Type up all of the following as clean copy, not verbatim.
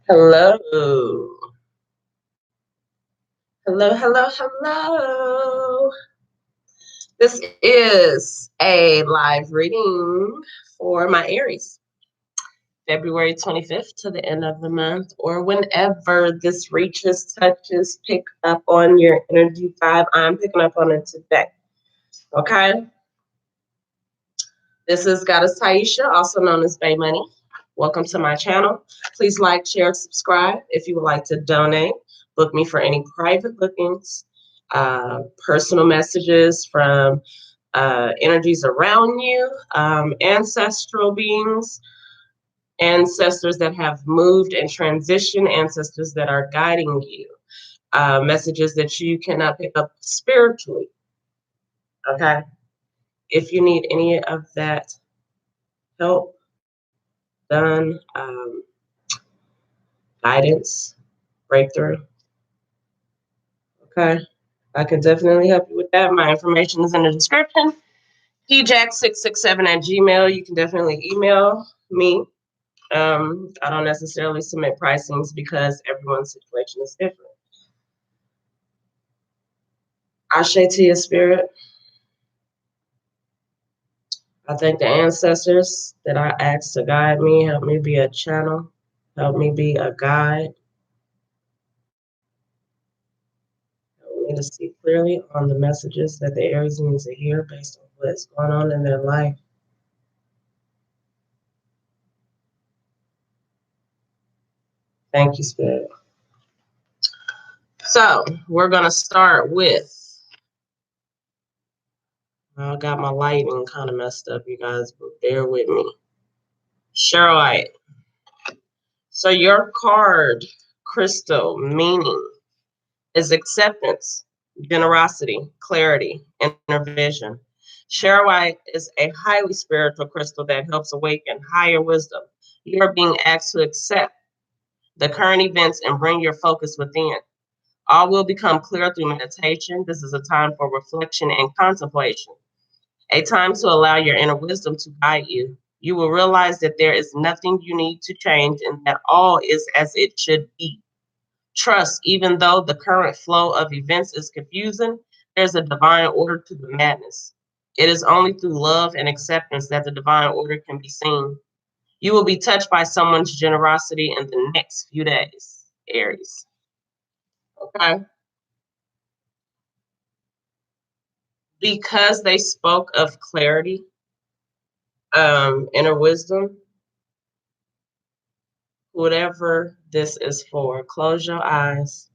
Hello. Hello, hello, hello. This is a live reading for my Aries, February 25th to the end of the month, or whenever this reaches, touches, pick up on your energy vibe. I'm picking up on it today. Okay? This is Goddess Taisha, also known as Bay Money. Welcome to my channel. Please like, share, subscribe. If you would like to donate, book me for any private bookings, personal messages from energies around you, ancestral beings, ancestors that have moved and transitioned, ancestors that are guiding you, messages that you cannot pick up spiritually. Okay? If you need any of that help done, guidance, breakthrough, okay, I can definitely help you with that. My information is in the description. pjack667 at Gmail. You can definitely email me. I don't necessarily submit pricings because everyone's situation is different. Ashe to your spirit. I thank the ancestors that I asked to guide me, help me be a channel, help me be a guide, help me to see clearly on the messages that the Aries need to hear based on what's going on in their life. Thank you, Spirit. So we're going to start with, I got my lighting kind of messed up, you guys, but bear with me. Cheryl. So your card, crystal, meaning is acceptance, generosity, clarity, inner vision. Charoite is a highly spiritual crystal that helps awaken higher wisdom. You are being asked to accept the current events and bring your focus within. All will become clear through meditation. This is a time for reflection and contemplation, a time to allow your inner wisdom to guide you. You will realize that there is nothing you need to change and that all is as it should be. Trust, even though the current flow of events is confusing, there's a divine order to the madness. It is only through love and acceptance that the divine order can be seen. You will be touched by someone's generosity in the next few days, Aries. Okay? Because they spoke of clarity, inner wisdom, whatever this is for, close your eyes.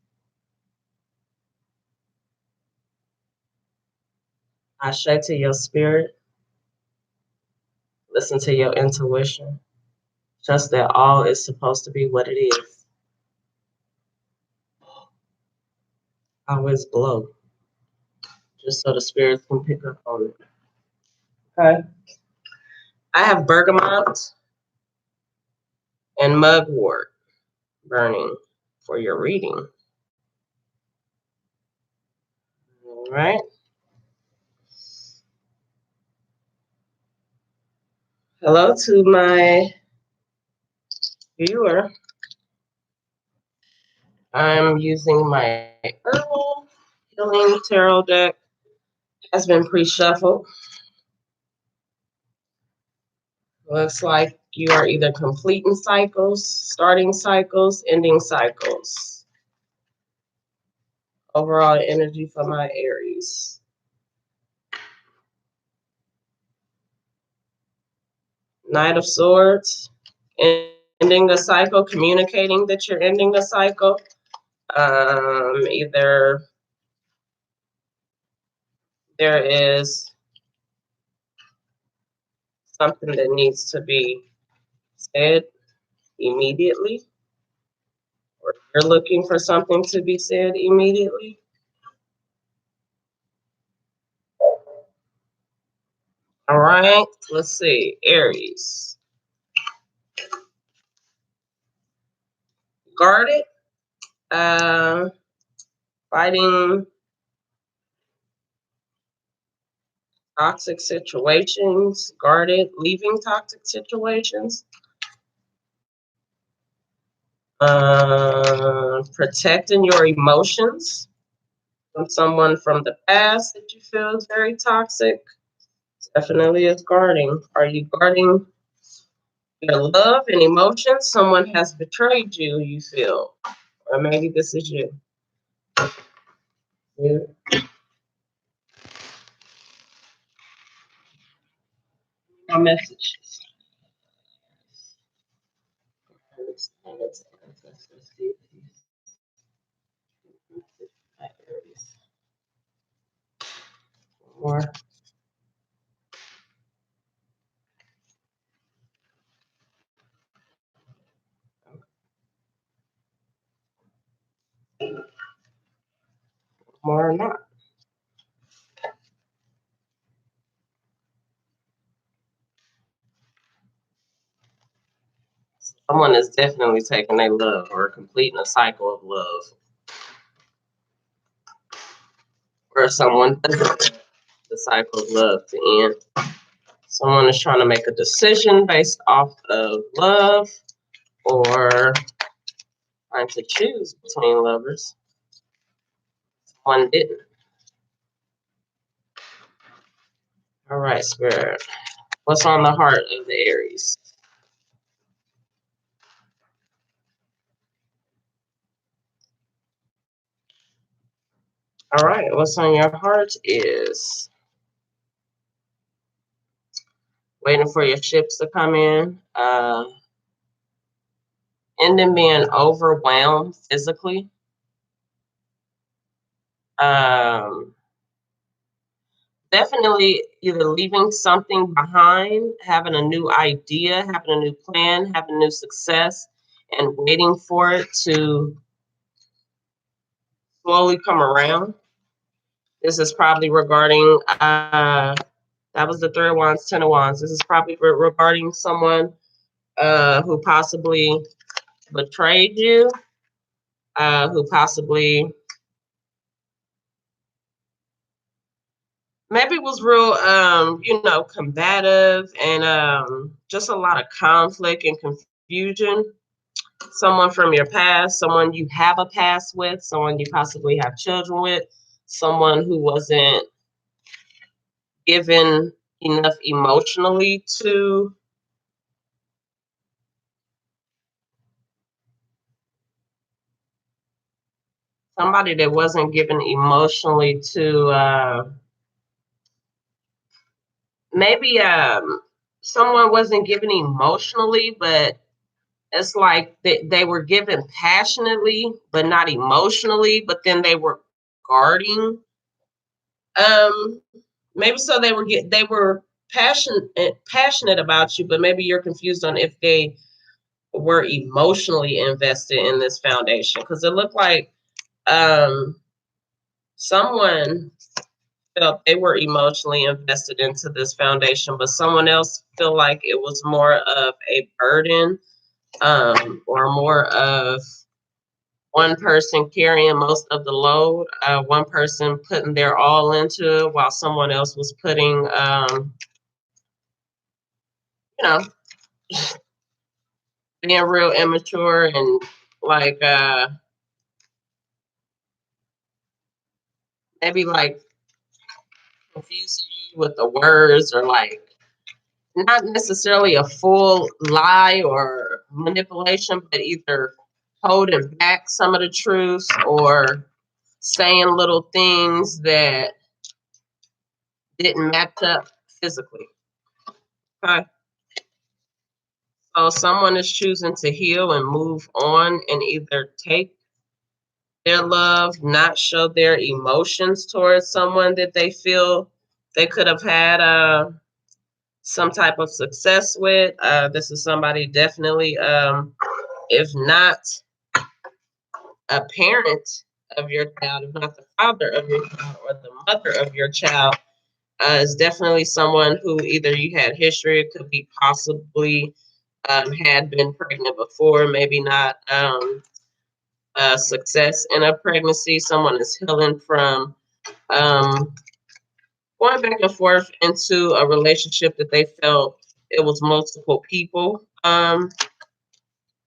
Ashe to your spirit. Listen to your intuition. Trust that all is supposed to be what it is. Always blow, just so the spirits can pick up on it. Okay. I have bergamot and mugwort burning for your reading. All right. Hello to my viewer. I'm using my Herbal Healing Tarot deck. It has been pre-shuffled. Looks like you are either completing cycles, starting cycles, ending cycles. Overall energy for my Aries. Knight of Swords, ending the cycle, communicating that you're ending the cycle. Either there is something that needs to be said immediately, or you're looking for something to be said immediately. All right, let's see, Aries. Guarded, fighting toxic situations, guarded, leaving toxic situations. Protecting your emotions from someone from the past that you feel is very toxic. Definitely is guarding. Are you guarding your love and emotions? Someone has betrayed you, you feel. Or maybe this is you. My message. More. More or not. Someone is definitely taking a love or completing a cycle of love. Or someone the cycle of love to end. Someone is trying to make a decision based off of love or trying to choose between lovers. One didn't. All right, Spirit. What's on the heart of the Aries? All right, what's on your heart is waiting for your ships to come in. Ending being overwhelmed physically. Definitely either leaving something behind, having a new idea, having a new plan, having new success, and waiting for it to slowly come around. This is probably regarding, that was the Three of Wands, Ten of Wands. This is probably regarding someone who possibly betrayed you, who possibly maybe was real, combative and just a lot of conflict and confusion. Someone from your past, someone you have a past with, someone you possibly have children with, someone who wasn't given enough emotionally to somebody that wasn't given emotionally to maybe someone wasn't given emotionally, but it's like they were given passionately but not emotionally, but then they were guarding um maybe so they were passionate about you, but maybe you're confused on if they were emotionally invested in this foundation, because it looked like someone felt they were emotionally invested into this foundation, but someone else felt like it was more of a burden, or more of one person carrying most of the load, one person putting their all into it while someone else was putting, you know, being real immature and like maybe like confusing you with the words, or like not necessarily a full lie or manipulation, but either holding back some of the truth or saying little things that didn't match up physically. Okay. So someone is choosing to heal and move on and either take their love, not show their emotions towards someone that they feel they could have had some type of success with. This is somebody definitely, if not a parent of your child, if not the father of your child or the mother of your child, is definitely someone who either you had history, it could be possibly had been pregnant before, maybe not success in a pregnancy. Someone is healing from going back and forth into a relationship that they felt it was multiple people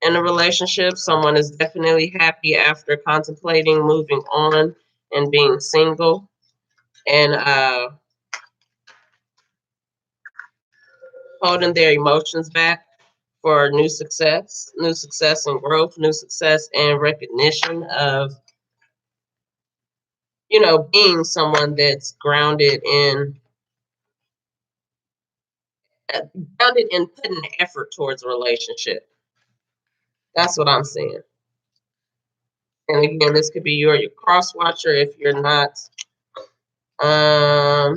in a relationship. Someone is definitely happy after contemplating moving on and being single, and holding their emotions back for new success and growth, new success and recognition of, being someone that's grounded in putting effort towards a relationship. That's what I'm saying. And again, this could be your cross watcher if you're not. Or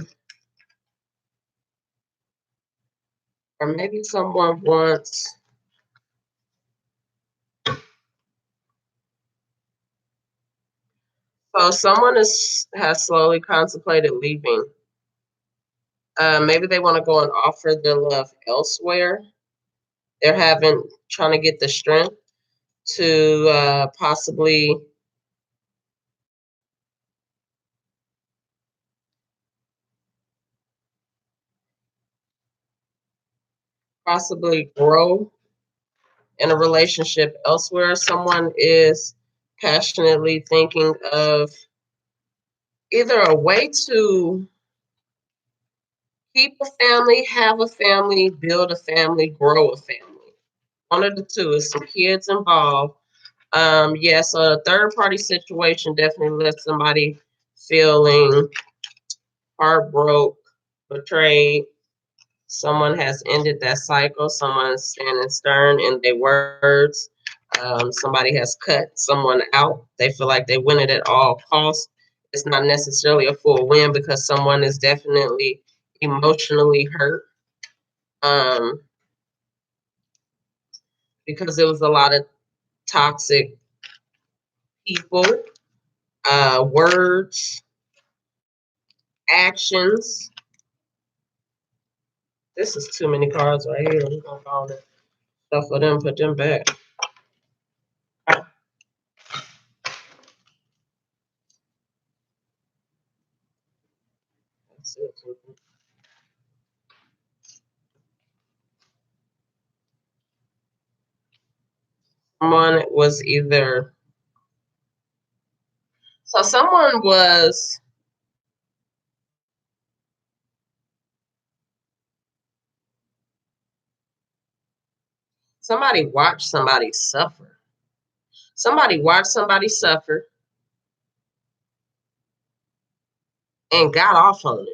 maybe someone wants. So someone has slowly contemplated leaving. Maybe they want to go and offer their love elsewhere. They're trying to get the strength to possibly grow in a relationship elsewhere. Someone is passionately thinking of either a way to keep a family, have a family, build a family, grow a family. One of the two is some kids involved. Yes, a third party situation definitely lets somebody feeling heartbroken, betrayed. Someone has ended that cycle. Someone's standing stern in their words. Somebody has cut someone out. They feel like they win it at all costs. It's not necessarily a full win because someone is definitely emotionally hurt. Um, because there was a lot of toxic people, words, actions. This is too many cards right here. We're gonna call it stuff for them, put them back. That's it. Someone was either so someone was somebody watched somebody suffer. Somebody watched somebody suffer and got off on it.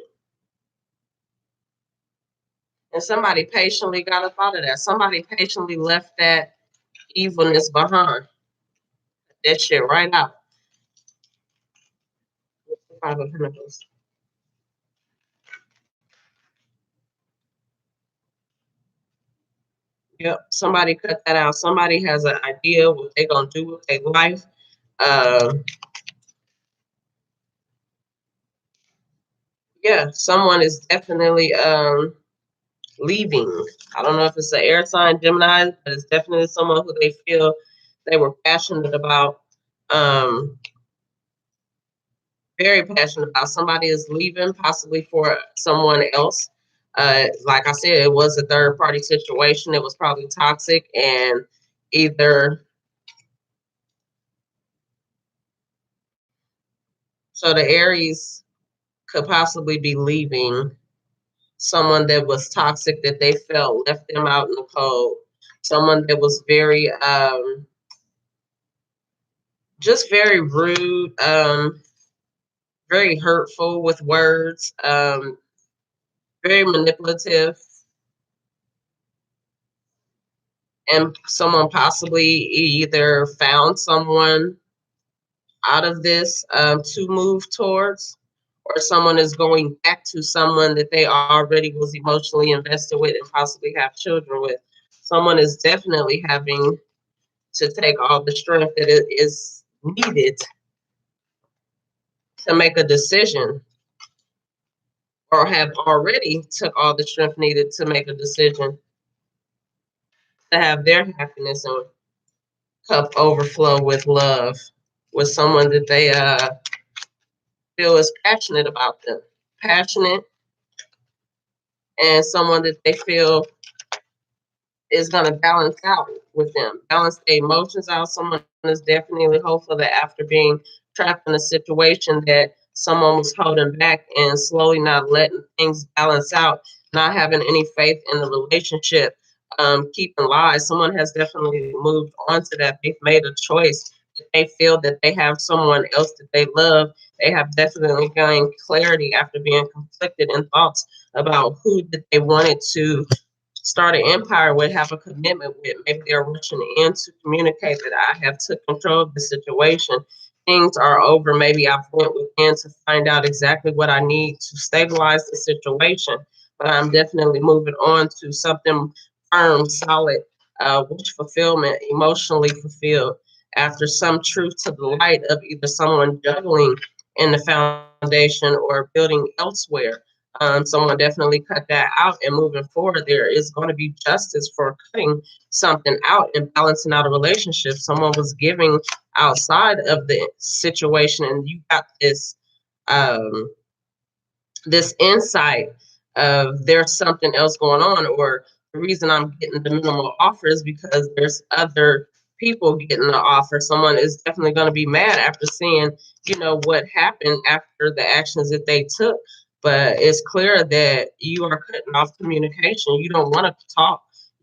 And somebody patiently got up out of that. Somebody patiently left that evilness behind. That shit right out. Five of Pentacles. Yep, somebody cut that out. Somebody has an idea what they're gonna do with their life. Yeah, someone is definitely leaving. I don't know if it's an air sign, Gemini, but it's definitely someone who they feel they were passionate about. Very passionate about. Somebody is leaving, possibly for someone else. Like I said, it was a third party situation. It was probably toxic, and either so the Aries could possibly be leaving someone that was toxic that they felt left them out in the cold. Someone that was very just very rude, very hurtful with words, very manipulative, and someone possibly either found someone out of this to move towards, or someone is going back to someone that they already was emotionally invested with and possibly have children with. Someone is definitely having to take all the strength that it is needed to make a decision, or have already took all the strength needed to make a decision to have their happiness and cup overflow with love with someone that they feel is passionate about them, passionate, and someone that they feel is going to balance out with them, balance their emotions out. Someone is definitely hopeful that after being trapped in a situation that someone was holding back and slowly not letting things balance out, not having any faith in the relationship, keeping lies. Someone has definitely moved on to that. They've made a choice. They feel that they have someone else that they love. They have definitely gained clarity after being conflicted in thoughts about who that they wanted to start an empire with, have a commitment with. Maybe they're rushing in to communicate that I have took control of the situation. Things are over. Maybe I've went within to find out exactly what I need to stabilize the situation. But I'm definitely moving on to something firm, solid, wish fulfillment, emotionally fulfilled. After some truth to the light of either someone juggling in the foundation or building elsewhere. Someone definitely cut that out, and moving forward, there is going to be justice for cutting something out and balancing out a relationship. Someone was giving outside of the situation, and you got um, this insight of there's something else going on, or the reason I'm getting the minimal offer is because there's other people getting the offer. Someone is definitely going to be mad after seeing, what happened after the actions that they took. But it's clear that you are cutting off communication. You don't want to talk.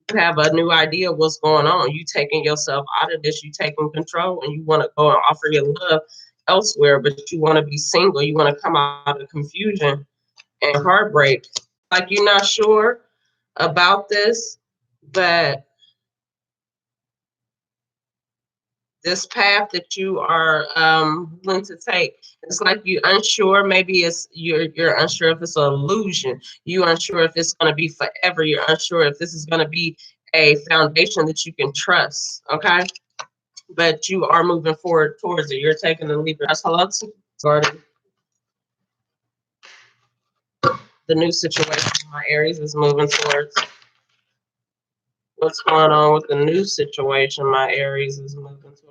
You have a new idea of what's going on. You taking yourself out of this. You taking control, and you want to go and offer your love elsewhere, but you want to be single. You want to come out of confusion and heartbreak. Like you're not sure about this, but this path that you are willing to take, it's like you're unsure. Maybe it's you're unsure if it's an illusion. You're unsure if it's going to be forever. You're unsure if this is going to be a foundation that you can trust. Okay, but you are moving forward towards it. You're taking the leap. Hello to Gordon. The new situation my Aries is moving towards. What's going on with the new situation my Aries is moving towards?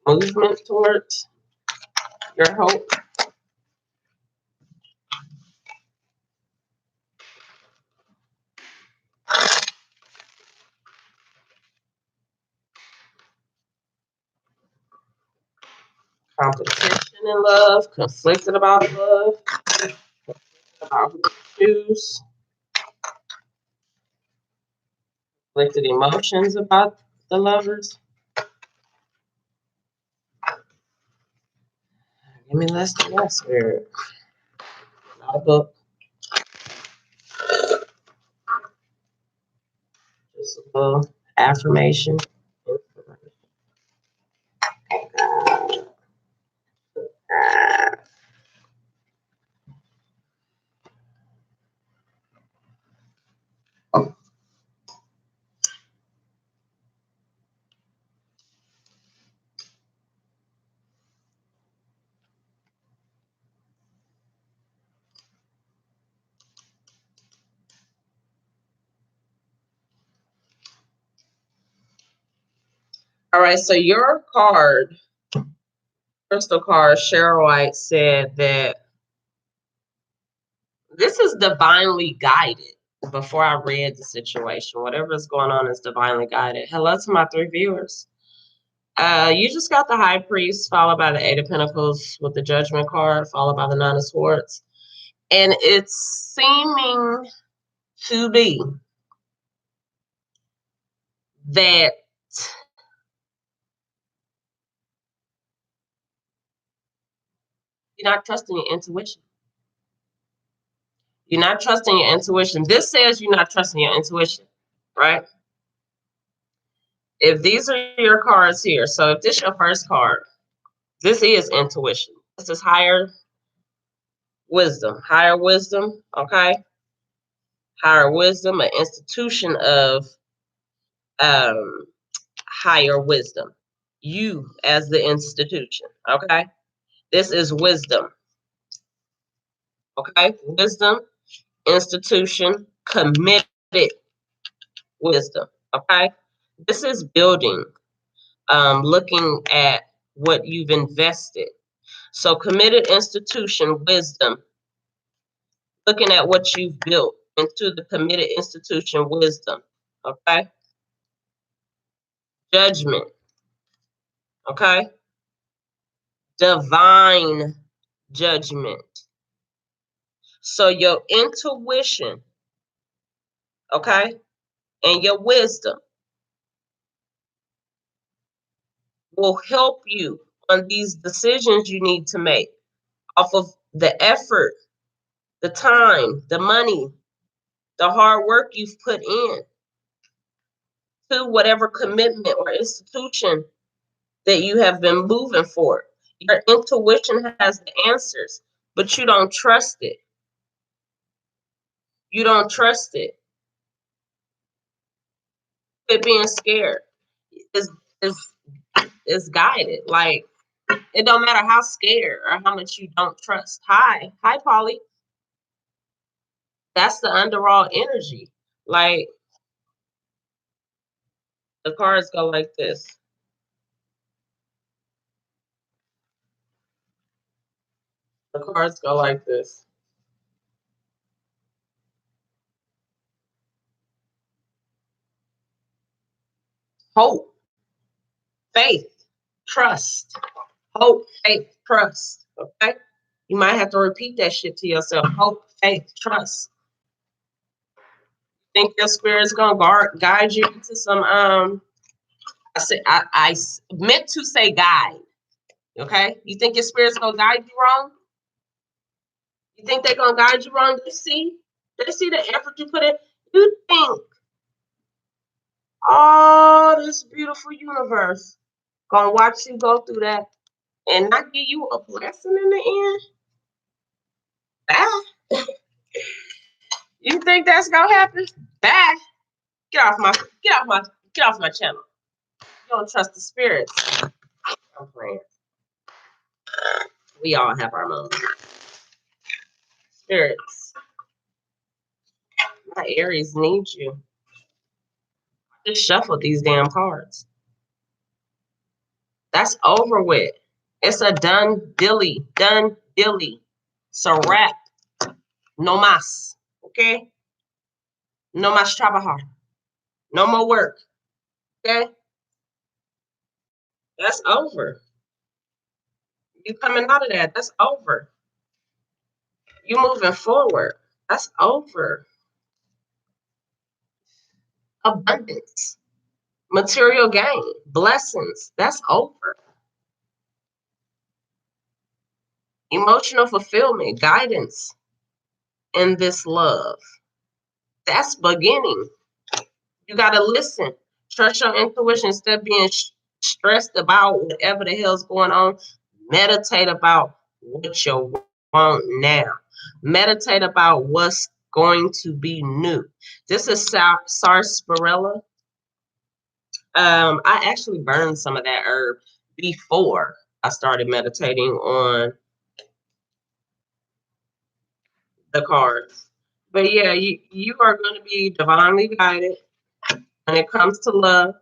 Movement towards your hope. Competition in love, conflicted about love, about who to choose, conflicted emotions about the lovers. Give me less than that, spirit. Not a book. Just a little affirmation. All right, so your card, crystal card, Cheryl White, said that this is divinely guided. Before I read the situation, whatever is going on is divinely guided. Hello to my 3 viewers. You just got the High Priest, followed by the Eight of Pentacles with the Judgment card, followed by the Nine of Swords. And it's seeming to be that you're not trusting your intuition. You're not trusting your intuition. This says you're not trusting your intuition, right? If these are your cards here, so if this is your first card, this is intuition. This is higher wisdom, okay? Higher wisdom, an institution of higher wisdom. You as the institution, okay? This is wisdom, okay? Wisdom, institution, committed wisdom, okay? This is building, looking at what you've invested. So committed institution, wisdom, looking at what you've built, into the committed institution wisdom. Okay? Judgment. Okay? Divine judgment. So your intuition, okay, and your wisdom will help you on these decisions you need to make off of the effort, the time, the money, the hard work you've put in to whatever commitment or institution that you have been moving for. Your intuition has the answers, but you don't trust it. You don't trust it. It being scared is is is guided. Like, it don't matter how scared or how much you don't trust. Hi, Polly. That's the underall energy. Like, the cards go like this. The cards go like this. Hope, faith, trust. Hope, faith, trust. Okay? You might have to repeat that shit to yourself. Hope, faith, trust. Think your spirit's gonna guide you into some I meant to say guide. Okay? You think your spirit's gonna guide you wrong? You think they're gonna guide you wrong? They see the effort you put in. You think all this beautiful universe gonna watch you go through that and not give you a blessing in the end? Bye. You think that's gonna happen? Bye. Get off my channel. You don't trust the spirits. I'm playing. We all have our moments. Spirits. My Aries needs you. Just shuffle these damn cards. That's over with. It's a done dilly. Done dilly. It's a wrap. No más. Okay? No más trabajar. No more work. Okay? That's over. You coming out of that. That's over. You moving forward. That's over. Abundance. Material gain. Blessings. That's over. Emotional fulfillment. Guidance. And this love. That's beginning. You got to listen. Trust your intuition instead of being stressed about whatever the hell's going on. Meditate about what you want now. Meditate about what's going to be new. This is sarsaparilla. I actually burned some of that herb before I started meditating on the cards. But yeah, you are going to be divinely guided when it comes to love,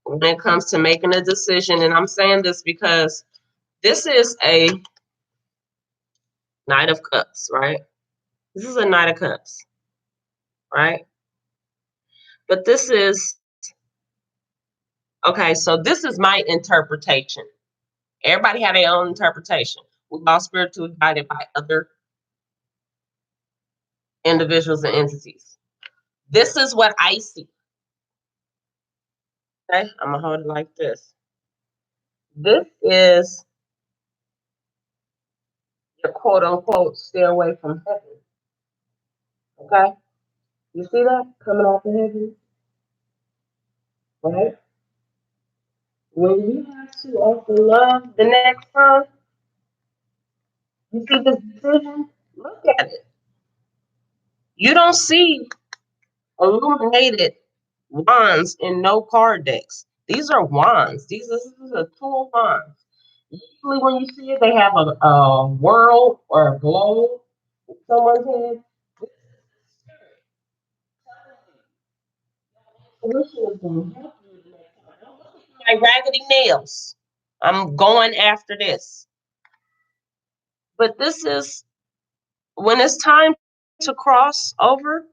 when it comes to making a decision. And I'm saying this because this is a Knight of Cups, right? This is a Knight of Cups, right? But this is, okay, so this is my interpretation. Everybody have their own interpretation. We're all spiritually guided by other individuals and entities. This is what I see. Okay, I'm going to hold it like this. This is your quote unquote stairway from heaven. Okay? You see that coming off of heaven? Right? When you have to offer love the next time, you see this decision, look at it. You don't see illuminated wands in no card decks. These are wands. This is a two of wands. Usually when you see it, they have a whirl or a globe in someone's head. My raggedy nails. I'm going after this. But this is when it's time to cross over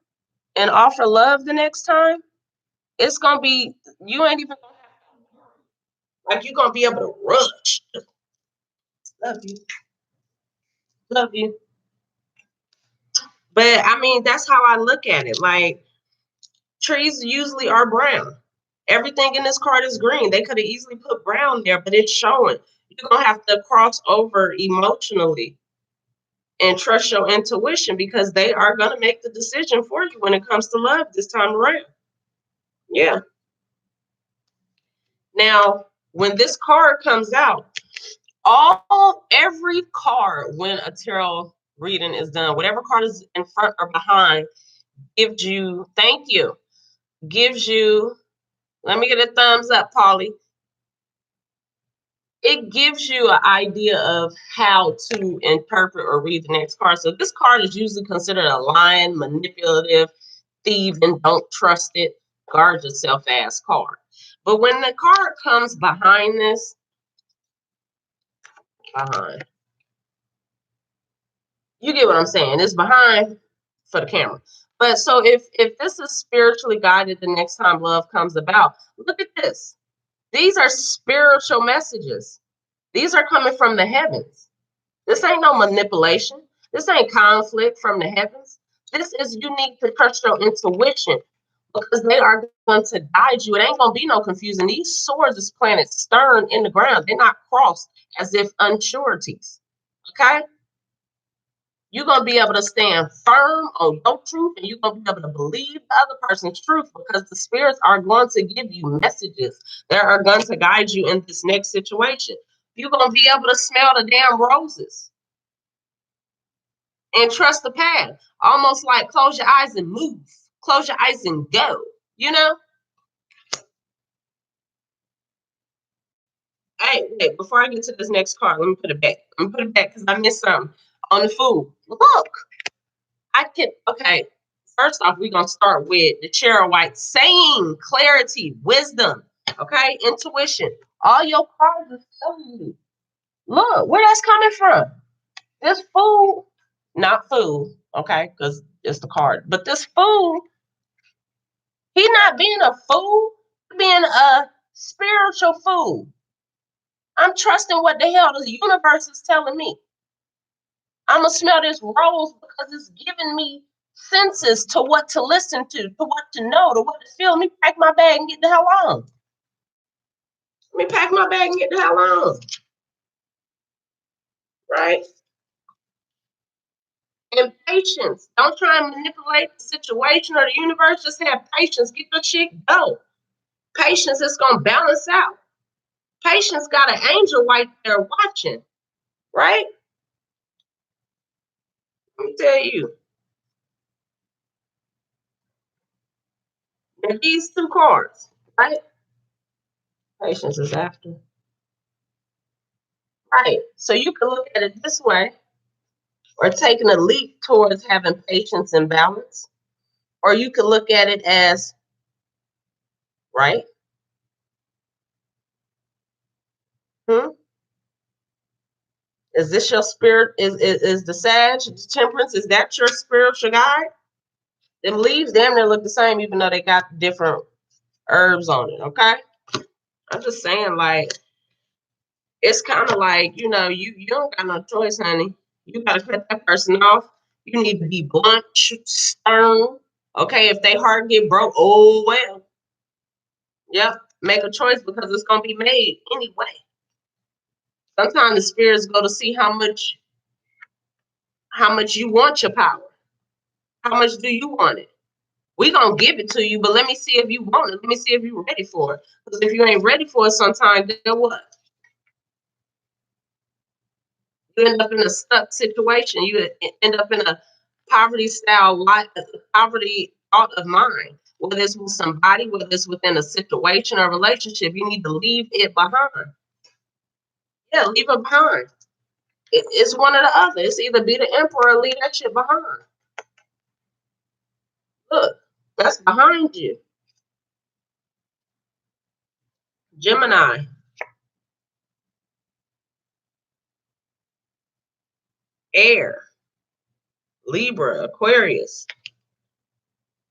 and offer love the next time, it's gonna be, you ain't even gonna have, like, you're gonna be able to rush. Love you, love you. But I mean, that's how I look at it. Like, trees usually are brown. Everything in this card is green. They could have easily put brown there, but it's showing you're gonna have to cross over emotionally and trust your intuition, because they are gonna make the decision for you when it comes to love this time around. Yeah. Now, when this card comes out, every card, when a tarot reading is done, whatever card is in front or behind, gives you, thank you, gives you, let me get a thumbs up, Polly. It gives you an idea of how to interpret or read the next card. So this card is usually considered a lying, manipulative, thieving, don't trust it, guard yourself ass card. But when the card comes behind this, behind, you get what I'm saying. It's behind for the camera. But so if this is spiritually guided the next time love comes about, look at this. These are spiritual messages. These are coming from the heavens. This ain't no manipulation. This ain't conflict from the heavens. This is, you need to trust your intuition, because they are going to guide you. It ain't going to be no confusion. These swords is planted stern in the ground. They're not crossed as if unsureties. Okay? You're going to be able to stand firm on your truth, and you're going to be able to believe the other person's truth, because the spirits are going to give you messages that are going to guide you in this next situation. You're going to be able to smell the damn roses and trust the path. Almost like close your eyes and move. Close your eyes and go. You know? Hey, wait, before I get to this next card, let me put it back. Let me put it back because I missed something on the food. Look, I can, okay. First off, we're going to start with the Chair of White, saying clarity, wisdom, okay, intuition. All your cards are telling you. Look, where that's coming from. This fool, not fool, okay, because it's the card, but this fool, he not being a fool, being a spiritual fool. I'm trusting what the hell the universe is telling me. I'm going to smell this rose because it's giving me senses to what to listen to what to know, to what to feel. Let me pack my bag and get the hell on. Let me pack my bag and get the hell on. Right? And patience. Don't try and manipulate the situation or the universe. Just have patience. Get your shit go. Patience is going to balance out. Patience got an angel right there watching. Right? Let me tell you. And these two cards, right? Patience is after. Right. So you can look at it this way, or taking a leap towards having patience and balance. Or you can look at it as, right? Is this your spirit? Is the Sag, the Temperance, is that your spiritual guide? Them leaves, damn near look the same, even though they got different herbs on it, okay? I'm just saying, like, it's kind of like, you know, you don't got no choice, honey. You got to cut that person off. You need to be blunt, stern, okay? If they heart get broke, oh, well. Yep, make a choice because it's going to be made anyway. Sometimes the spirits go to see how much you want your power. How much do you want it? We gonna give it to you, but let me see if you want it. Let me see if you're ready for it. Because if you ain't ready for it, sometimes then what? You end up in a stuck situation. You end up in a poverty style life, poverty thought of mind. Whether it's with somebody, whether it's within a situation or relationship, you need to leave it behind. Yeah, leave it behind. It's one or the other. It's either be the emperor or leave that shit behind. Look, that's behind you. Gemini. Air. Libra, Aquarius.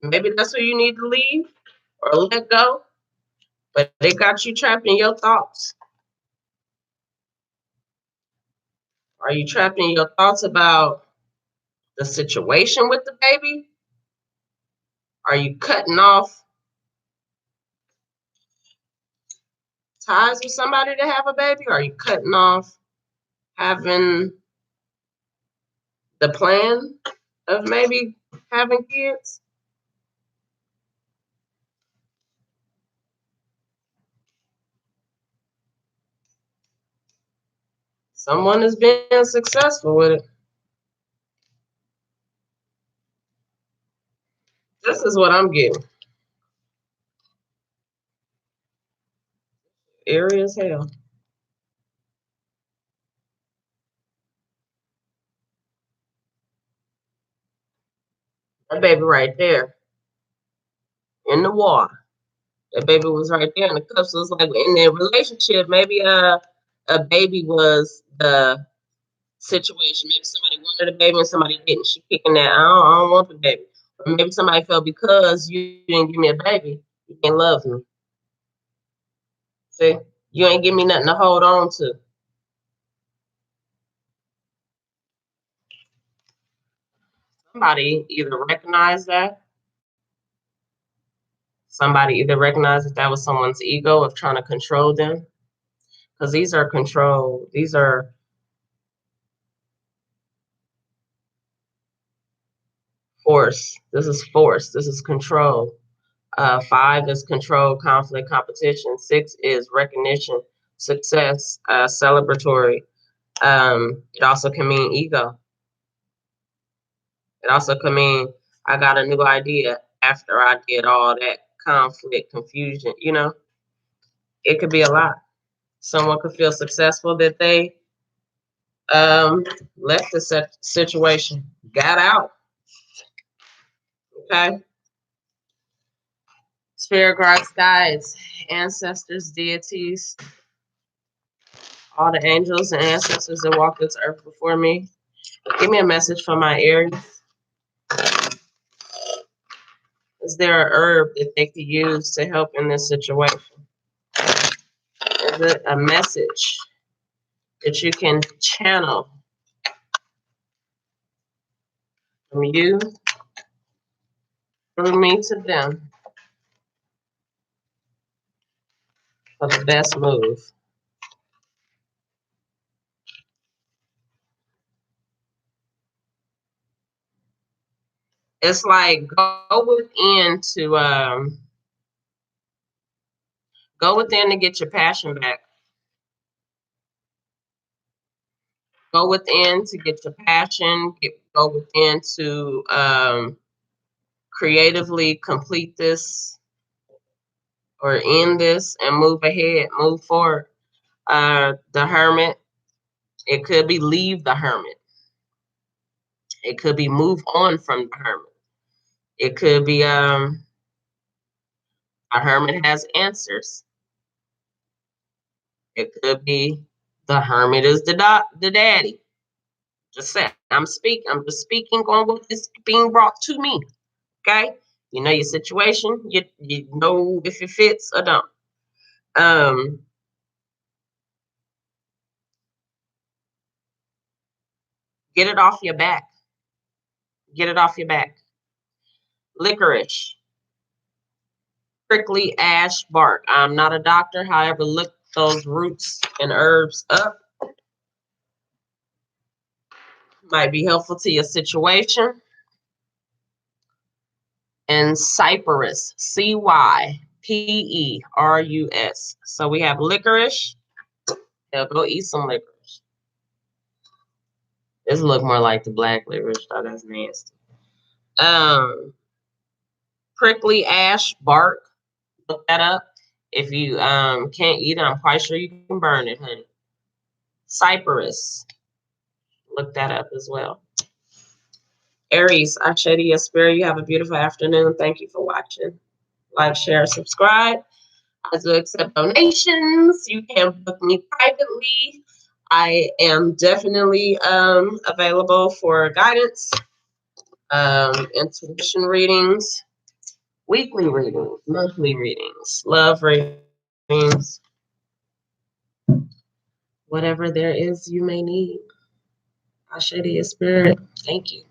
Maybe that's where you need to leave or let go, but they got you trapped in your thoughts. Are you trapped in your thoughts about the situation with the baby? Are you cutting off ties with somebody to have a baby? Are you cutting off having the plan of maybe having kids? Someone is being successful with it. This is what I'm getting. Eerie as hell. That baby right there in the water. That baby was right there in the cups. So it's like in their relationship, maybe a baby was the situation. Maybe somebody wanted a baby and somebody didn't. She kicking that. I don't want the baby. Or maybe somebody felt because you didn't give me a baby, you can't love me. See, you ain't give me nothing to hold on to. Somebody either recognized that. Somebody either recognized that that was someone's ego of trying to control them. Because these are control. These are force. This is force. This is control. 5 is control, conflict, competition. 6 is recognition, success, celebratory. It also can mean ego. It also can mean I got a new idea after I did all that conflict, confusion. You know, it could be a lot. Someone could feel successful that they left the situation, got out. Okay. Spirit guides, guides, ancestors, deities, all the angels and ancestors that walk this earth before me. Give me a message from my Aries. Is there a herb that they could use to help in this situation? Is it a message that you can channel from you through me to them for the best move? It's like go within to get your passion back. Go within to get your passion. Go within to creatively complete this or end this and move ahead, move forward. The Hermit. It could be leave the Hermit. It could be move on from the Hermit. It could be a Hermit has answers. It could be the Hermit is the daddy. Just say I'm speaking. I'm just speaking on what is being brought to me. Okay, you know your situation. You know if it fits or don't. Get it off your back. Get it off your back. Licorice, prickly ash bark. I'm not a doctor, however, look those roots and herbs up. Might be helpful to your situation. And cyperus, Cyperus. So we have licorice. They'll go eat some licorice. This look more like the black licorice. Oh, that's nasty. Prickly ash bark. Look that up. If you can't eat it, I'm quite sure you can burn it, honey. Cyperus. Look that up as well. Aries, I share to your spirit. You have a beautiful afternoon. Thank you for watching. Like, share, subscribe. I do accept donations. You can book me privately. I am definitely available for guidance. intuition readings, weekly readings, monthly readings, love readings, whatever there is you may need. I share to your spirit. Thank you.